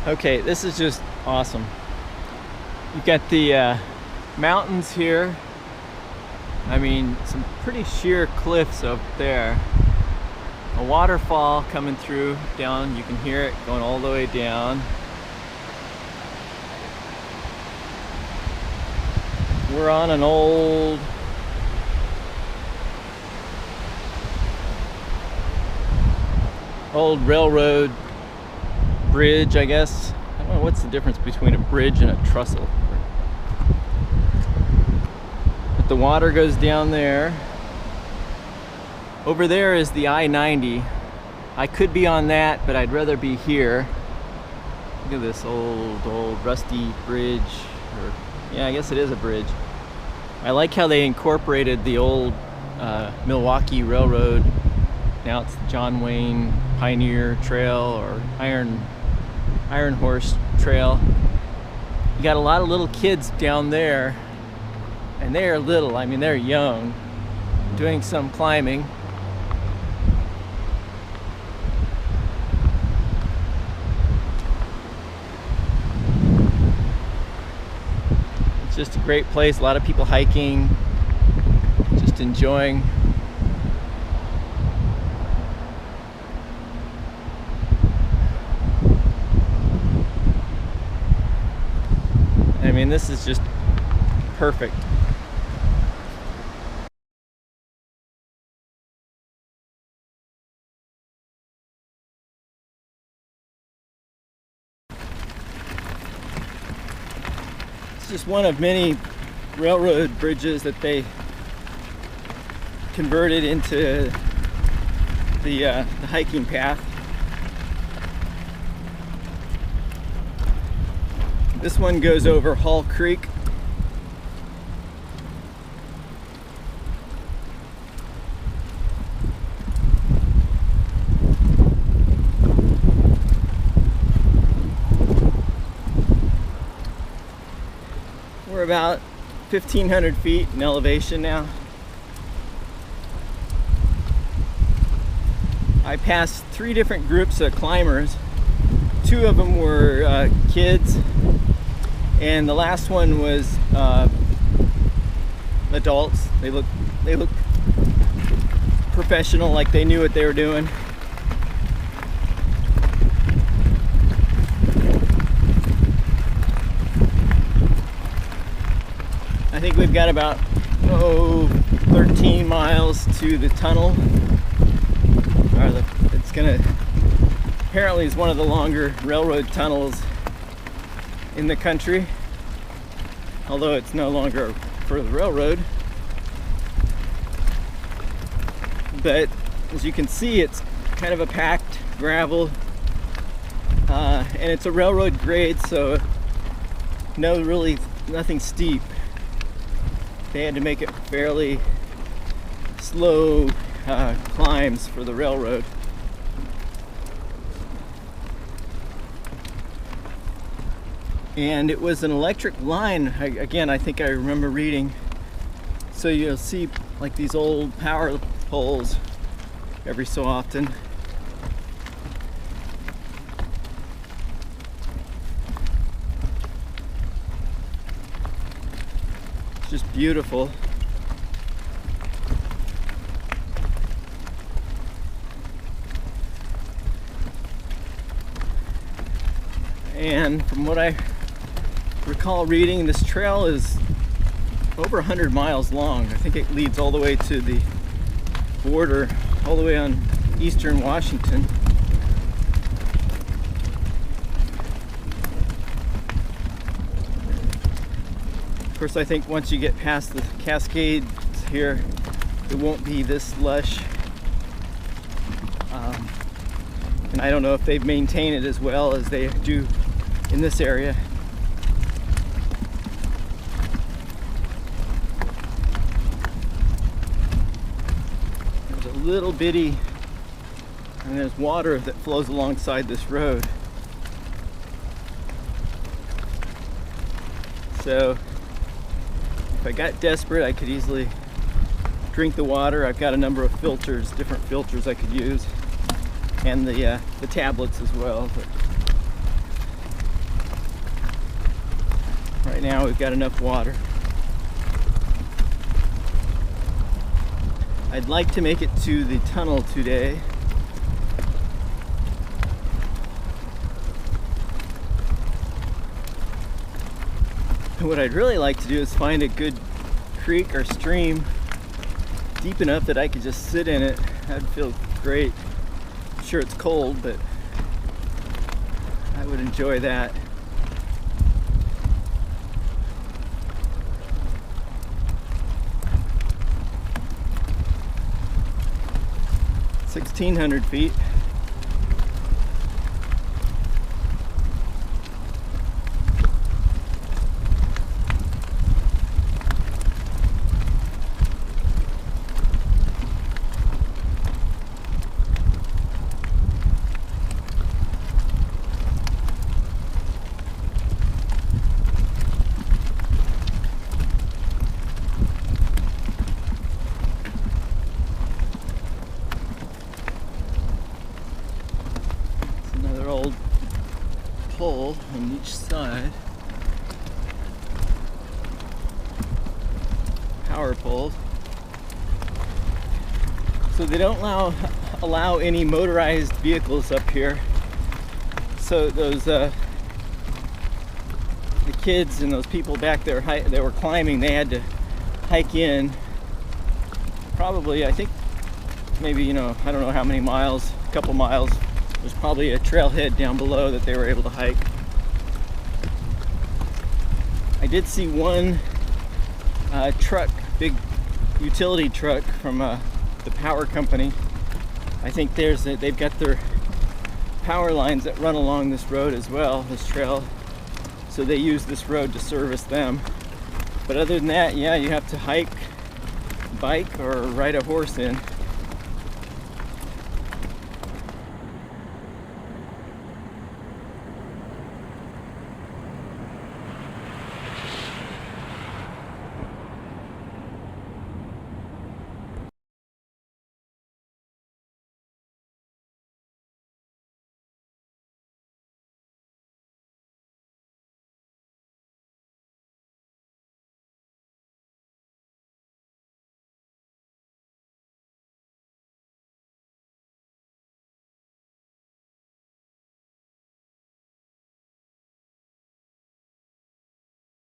Okay, this is just awesome. You've got the mountains here. I mean, some pretty sheer cliffs up there. A waterfall coming through down. You can hear it going all the way down. We're on an old railroad bridge, I guess. I don't know what's the difference between a bridge and a trestle. But the water goes down there. Over there is the I-90. I could be on that, but I'd rather be here. Look at this old rusty bridge. Yeah, I guess it is a bridge. I like how they incorporated the old Milwaukee Railroad. Now it's the John Wayne Pioneer Trail or Iron Horse Trail. You got a lot of little kids down there, and they are little. I mean, they're young, doing some climbing. It's just a great place. A lot of people hiking, just enjoying. I mean, this is just perfect. It's just one of many railroad bridges that they converted into the hiking path. This one goes over Hall Creek. We're about 1,500 feet in elevation now. I passed 3 different groups of climbers. 2 of them were kids, and the last one was adults. They look professional, like they knew what they were doing. I think we've got about 13 miles to the tunnel. Apparently it's one of the longer railroad tunnels in the country, although it's no longer for the railroad. But as you can see, it's kind of a packed gravel, and it's a railroad grade, so nothing steep. They had to make it fairly slow climbs for the railroad. And it was an electric line, again, I think I remember reading. So you'll see like these old power poles every so often. It's just beautiful. And from what I recall reading, this trail is over 100 miles long. I think it leads all the way to the border, all the way on eastern Washington. Of course, I think once you get past the Cascades here, it won't be this lush. And I don't know if they've maintained it as well as they do in this area. There's a little bitty, and there's water that flows alongside this road. So if I got desperate, I could easily drink the water. I've got a number of filters, different filters I could use, and the tablets as well. But now we've got enough water. I'd like to make it to the tunnel today. And what I'd really like to do is find a good creek or stream deep enough that I could just sit in it. That'd feel great. I'm sure it's cold, but I would enjoy that. $1,600 feet. Old pole on each side, power poles, so they don't allow any motorized vehicles up here. So those the kids and those people back there that were climbing, they had to hike in probably, I think maybe, I don't know how many miles, a couple miles. There's probably a trailhead down below that they were able to hike. I did see one truck, big utility truck from the power company. I think they've got their power lines that run along this road as well, this trail. So they use this road to service them. But other than that, yeah, you have to hike, bike, or ride a horse in.